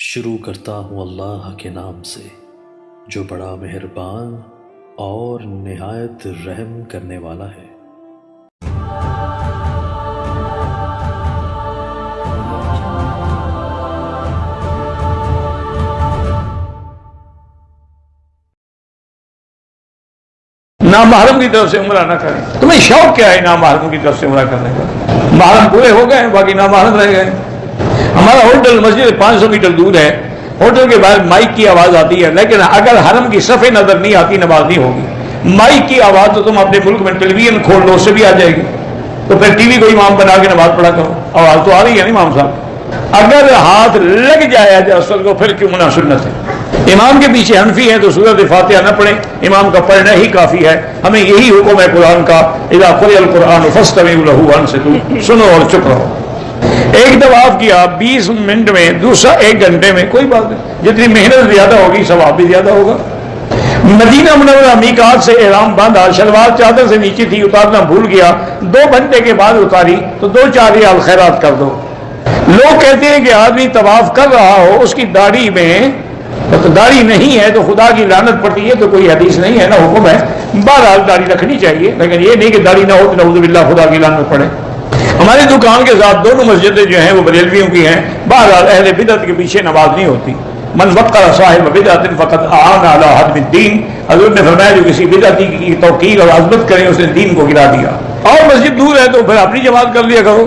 شروع کرتا ہوں اللہ کے نام سے جو بڑا مہربان اور نہایت رحم کرنے والا ہے۔ نامحرم کی طرف سے عمرہ نہ کریں۔ تمہیں شوق کیا ہے نامحرم کی طرف سے عمرہ کرنے کا؟ محرم پورے ہو گئے، باقی نامحرم رہ گئے۔ ہمارا ہوٹل مسجد 500 میٹر دور ہے، ہوٹل کے باہر مائک کی آواز آتی ہے، لیکن اگر حرم کی صفیں نظر نہیں آتی نماز نہیں ہوگی۔ مائک کی آواز تو تم اپنے ملک میں ٹیلی ویژن کھول لو، اس سے بھی آ جائے گی، تو پھر ٹی وی کو امام بنا کے نماز پڑھا کرو، آواز تو آ رہی ہے نا امام صاحب۔ اگر ہاتھ لگ جائے اصل کو پھر کیوں منع سنت ہے۔ امام کے پیچھے حنفی ہیں تو سورۃ فاتحہ نہ پڑھیں، امام کا پڑھنا ہی کافی ہے۔ ہمیں یہی حکم ہے قرآن کا، اذا قرئ القرآن فاستمعوا له وانصتوا، سنو اور چپ رہو۔ ایک طواف کیا 20 منٹ میں، دوسرا 1 گھنٹے میں، کوئی بات نہیں، جتنی محنت زیادہ ہوگی ثواب بھی زیادہ ہوگا۔ مدینہ منورہ میقات سے احرام باندھا، شلوار چادر سے نیچے تھی، اتارنا بھول گیا، 2 گھنٹے کے بعد اتاری تو 2-4 ریال خیرات کر دو۔ لوگ کہتے ہیں کہ آدمی طواف کر رہا ہو، اس کی داڑھی میں داڑھی نہیں ہے تو خدا کی لعنت پڑتی ہے، تو کوئی حدیث نہیں ہے، نہ حکم ہے۔ بہرحال داڑھی رکھنی چاہیے، لیکن یہ نہیں کہ داڑھی نہ ہو تو نعوذ باللہ خدا کی لعنت پڑے۔ ہماری دکان کے ساتھ دونوں مسجدیں جو ہیں وہ بریلویوں کی ہیں۔ بہرحال اہل بدعت کے پیچھے نماز نہیں ہوتی۔ من وقر صاحب بدعت فقد اعان علی ہدم الدین، حضور نے فرمایا جو کسی بدعتی کی توقیر اور عظمت کرے اس نے دین کو گرا دیا۔ اور مسجد دور ہے تو پھر اپنی جماعت کر لیا کرو۔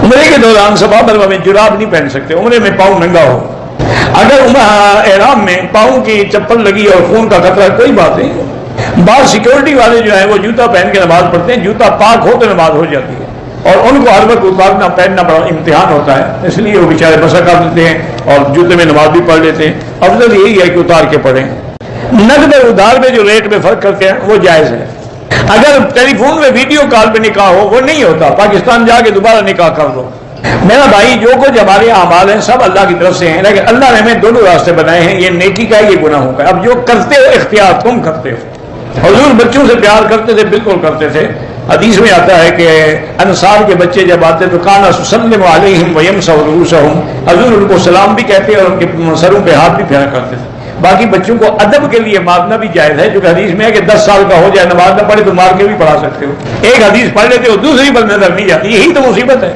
عمرے کے دوران صفا مروا میں جراب نہیں پہن سکتے، عمرے میں پاؤں ننگا ہو۔ اگر احرام میں پاؤں کی چپل لگی اور خون کا خطرہ کوئی بات نہیں۔ بعض سیکورٹی والے جو ہیں وہ جوتا پہن کے نماز پڑھتے ہیں، جوتا پاک ہو تو نماز ہو جاتی ہے، اور ان کو ہر وقت اتارنا پہننا بڑا امتحان ہوتا ہے، اس لیے وہ بیچارے بسا کر دیتے ہیں اور جوتے میں نماز بھی پڑھ لیتے ہیں۔ افضل یہی ہے کہ اتار کے پڑھیں۔ نقد اور ادھار میں جو ریٹ میں فرق کرتے ہیں وہ جائز ہے۔ اگر ٹیلی فون میں ویڈیو کال پہ نکاح ہو وہ نہیں ہوتا، پاکستان جا کے دوبارہ نکاح کر دو۔ میرا بھائی جو کچھ ہمارے اعمال ہیں سب اللہ کی طرف سے ہیں، لیکن اللہ نے ہمیں دونوں راستے بنائے ہیں، یہ نیکی کا ہے، یہ گناہوں کا ہے۔ اب جو کرتے ہو اختیار تم کرتے ہو۔ حضور بچوں سے پیار کرتے تھے، بالکل کرتے تھے۔ حدیث میں آتا ہے کہ انصار کے بچے جب آتے تو کانا یسلم علیہم ویمسح رؤوسہم، حضور ان کو سلام بھی کہتے اور ان کے سروں پہ ہاتھ بھی پھیرا کرتے تھے۔ باقی بچوں کو ادب کے لیے مارنا بھی جائز ہے، جو کہ حدیث میں ہے کہ 10 سال کا ہو جائے نماز نہ پڑھے تو مار کے بھی پڑھا سکتے ہو۔ ایک حدیث پڑھ لیتے ہو دوسری پر نظر نہیں جاتی، یہی تو مصیبت ہے۔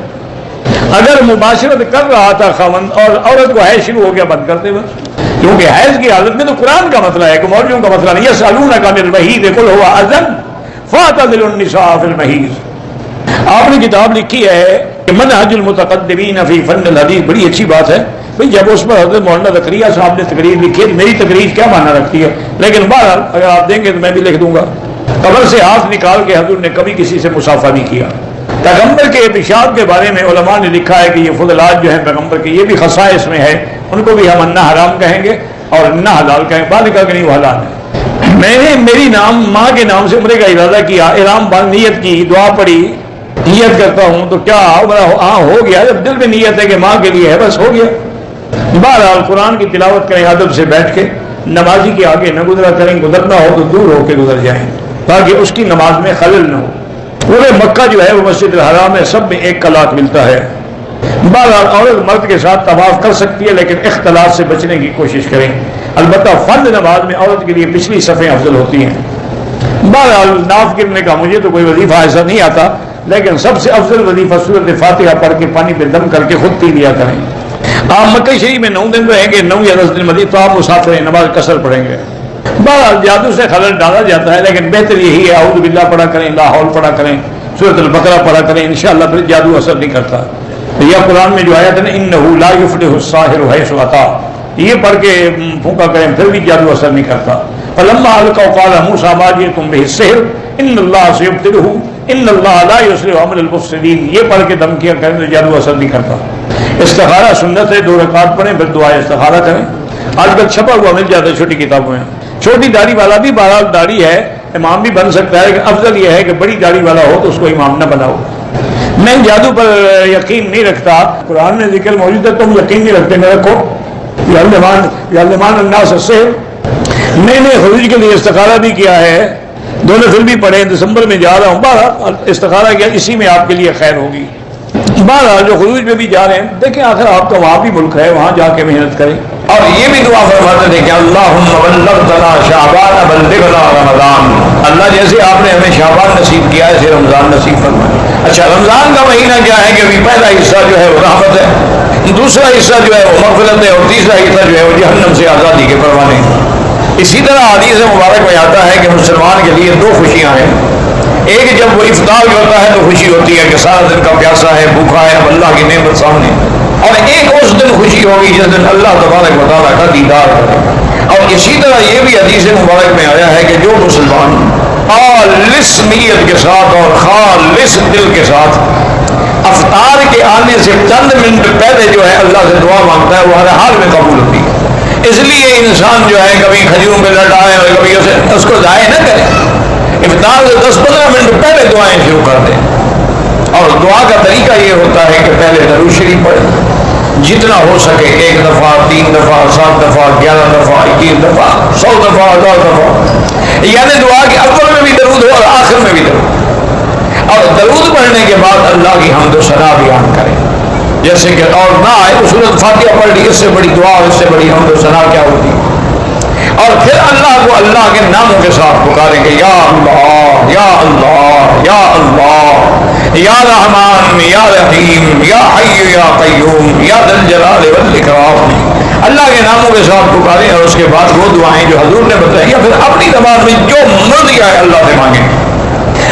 اگر مباشرت کر رہا تھا خاوند اور عورت کو حیض شروع ہو گیا، بند کرتے بس، کیونکہ حیض کی حالت میں تو قرآن کا مسئلہ ہے کہ مولویوں کا مسئلہ نہیں۔ یسألونک عن المحیض قل هو اذن فاعتزلوا النساء فی المحیض۔ آپ نے کتاب لکھی ہے کہ منہج المتقدمین فی فن الحدیث، بڑی اچھی بات ہے بھئی۔ جب اس پر حضرت مولانا زکریا صاحب نے تقریر لکھی ہے، میری تقریر کیا معنی رکھتی ہے، لیکن بہرحال اگر آپ دیں گے تو میں بھی لکھ دوں گا۔ قبر سے ہاتھ نکال کے حضور نے کبھی کسی سے مصافحہ نہیں کیا۔ پیغمبر کے پیشاب کے بارے میں علماء نے لکھا ہے کہ یہ فضلات جو ہیں پیغمبر کے، یہ بھی خصائص میں ہے، ان کو بھی ہم نہ حرام کہیں گے اور نہ حلال کہیں، بعد نکل کے نہیں وہ حلال ہے۔ میں نے میری نام ماں کے نام سے عمرے کا ارادہ کیا، احرام باندھ نیت کی، دعا پڑھی، نیت کرتا ہوں تو کیا ہو گیا، جب دل میں نیت ہے کہ ماں کے لیے ہے بس ہو گیا۔ بہرحال قرآن کی تلاوت کریں ادب سے بیٹھ کے، نمازی کے آگے نہ گزرا کریں، گزرنا ہو تو دور ہو کے گزر جائیں تاکہ اس کی نماز میں خلل نہ ہو۔ پورے مکہ جو ہے وہ مسجد الحرام ہے، سب میں 1 کلاک ملتا ہے۔ بہرحال عورت مرد کے ساتھ طواف کر سکتی ہے، لیکن اختلاط سے بچنے کی کوشش کریں۔ البتہ فرض نماز میں عورت کے لیے پچھلی صفیں افضل ہوتی ہیں۔ بہرحال ناف گرنے کا مجھے تو کوئی وظیفہ ایسا نہیں آتا، لیکن سب سے افضل وظیفہ سورۃ فاتحہ پڑھ کے پانی پہ دم کر کے خود پی لیا کریں۔ آپ مکہ شریف میں 9 دن رہیں گے، 9 یا 10 دن مزید تو آپ مسافر ہیں، نماز قصر پڑھیں گے۔ بہرحال جادو سے خلل ڈالا جاتا ہے، لیکن بہتر یہی ہے اعوذ باللہ پڑھا کریں، لا حول پڑھا کریں، سورۃ البقرہ پڑھا کریں، انشاءاللہ پھر جادو اثر نہیں کرتا۔ یا قرآن میں جو آیت ہے نا انہ لا یفلح الساحر حیث اتی، یہ پڑھ کے پھونکا کریں پھر بھی جادو اثر نہیں کرتا۔ فلما القوا قال موسیٰ ما جئتم بہ السحر ان اللہ سیبطلہ ان اللہ لا یصلح عمل المفسدین، یہ پڑھ کے دھمکیاں کریں تو جادو اثر نہیں کرتا۔ استخارہ سنت ہے، 2 رکعت پڑھیں پھر دعائے استخارہ کریں۔ آج کل چھپا ہوا مل جاتا ہے چھوٹی کتابوں میں۔ چھوٹی داڑھی والا بھی بہرحال داڑھی ہے، امام بھی بن سکتا ہے، لیکن افضل یہ ہے کہ بڑی داڑھی والا ہو تو اس کو امام نہ بناؤ۔ میں جادو پر یقین نہیں رکھتا، قرآن میں ذکر موجود ہے، تم یقین نہیں رکھتے نہ رکھو۔ یعلمان الناس السحر، میں نے خروج کے لیے استخارہ بھی کیا ہے، 2 نفل بھی پڑھے، دسمبر میں جا رہا ہوں، بہرحال استخارہ کیا، اسی میں آپ کے لیے خیر ہوگی۔ بہرحال جو خروج میں بھی جا رہے ہیں دیکھیں آخر آپ کا وہاں بھی ملک ہے، وہاں جا کے محنت کریں. اور یہ بھی دعا فرماتے تھے کہ اللہم بلغتنا شعبان بلغنا رمضان، اللہ جیسے آپ نے ہمیں شعبان نصیب کیا ہے اسے رمضان نصیب فرمائے. اچھا رمضان کا مہینہ کیا ہے کہ ابھی پہلا حصہ جو ہے وہ رحمت ہے، دوسرا حصہ جو ہے وہ مغفرت ہے، اور تیسرا حصہ جو ہے وہ جہنم سے آزادی کے پروانے. اسی طرح حدیث مبارک میں آتا ہے کہ مسلمان کے لیے دو خوشیاں ہیں. ایک جب وہ افطار ہوتا ہے تو خوشی ہوتی ہے کہ سارا دن کا پیاسا ہے، بھوکا ہے، اب اللہ کی نعمت سامنے. اور ایک اس دن خوشی ہوگی جس دن اللہ تبارک و تعالیٰ کا دیدار کرے. اور اسی طرح یہ بھی حدیث مبارک میں آیا ہے کہ جو مسلمان خالص نیت کے ساتھ اور خالص دل کے ساتھ افطار کے آنے سے چند منٹ پہلے جو ہے اللہ سے دعا مانگتا ہے وہ ہر حال میں قبول ہوتی ہے. اس لیے انسان جو ہے کبھی کھجوروں پہ لٹ آئے اور کبھی اس کو ضائع نہ کرے، افطار سے 10-15 منٹ پہلے دعائیں شروع کر دیں. اور دعا کا طریقہ یہ ہوتا ہے کہ پہلے درود شریف پڑھیں جتنا ہو سکے، 1 دفعہ، 3 دفعہ، 7 دفعہ، 11 دفعہ، 21 دفعہ، 100 دفعہ، 1000 دفعہ، یعنی دعا کے اول میں بھی درود ہو اور آخر میں بھی درود. اور درود پڑھنے کے بعد اللہ کی حمد و ثنا بیان کریں. جیسے کہ اور نہ آئے تو سورۃ فاتحہ پڑھ لی، اس سے بڑی دعا اور اس سے بڑی حمد و ثنا کیا ہوتی ہے. اور پھر اللہ کو اللہ کے ناموں کے ساتھ پکاریں گے، یا اللہ یا اللہ یا اللہ یا رحمان یا رحیم یا حی یا قیوم یا ذی الجلال والاکرام. اللہ کے ناموں کے ساتھ پکاریں اور اس کے بعد وہ دعائیں جو حضور نے بتائی یا پھر اپنی زبان میں جو مرضی آئے اللہ سے مانگیں.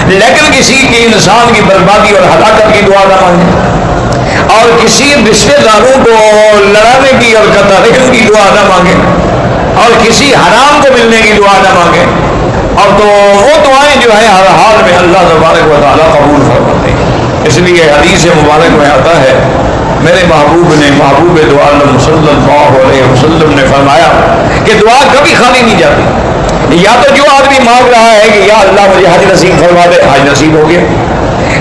لیکن کسی کی انسان کی بربادی اور ہلاکت کی دعا نہ مانگیں، اور کسی رشتے داروں کو لڑانے کی اور قطع رحم کی دعا نہ مانگیں، اور کسی حرام کو ملنے کی دعا نہ مانگیں. اور تو وہ دعائیں جو ہے ہر حال میں اللہ تبارک و تعالیٰ قبول فرماتے ہیں. اس لیے حدیث مبارک میں آتا ہے میرے محبوب نے، محبوب دو عالم صلی اللہ علیہ وسلم نے فرمایا کہ دعا کبھی خالی نہیں جاتی. یا تو جو آدمی مانگ رہا ہے کہ یا اللہ مجھے حج نصیب فرما دے، حج نصیب ہو گیا،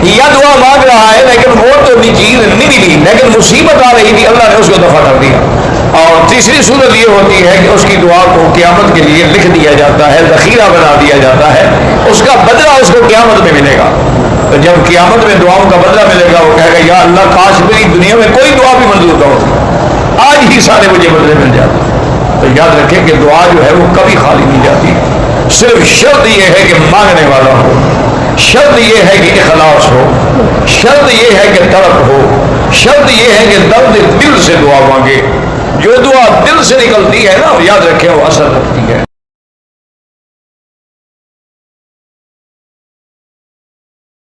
یا دعا مانگ رہا ہے لیکن وہ تو چیز نہیں ملی لیکن مصیبت آ رہی تھی، اللہ نے اس کو دفع کر دیا. اور تیسری صورت یہ ہوتی ہے کہ اس کی دعا کو قیامت کے لیے لکھ دیا جاتا ہے، ذخیرہ بنا دیا جاتا ہے، اس کا بدلہ اس کو قیامت میں ملے گا. تو جب قیامت میں دعاؤں کا بدلہ ملے گا وہ کہے گا یا اللہ کاش میری دنیا میں کوئی دعا بھی منظور نہ ہوتی، آج ہی سارے مجھے بدلے مل جاتے. تو یاد رکھیں کہ دعا جو ہے وہ کبھی خالی نہیں جاتی. صرف شرط یہ ہے کہ مانگنے والا ہو، شرط یہ ہے کہ اخلاص ہو، شرط یہ ہے کہ طلب ہو، شرط یہ ہے کہ درد دل سے دعا مانگے. جو دعا دل سے نکلتی ہے نا یاد رکھیں وہ اثر رکھتی ہے.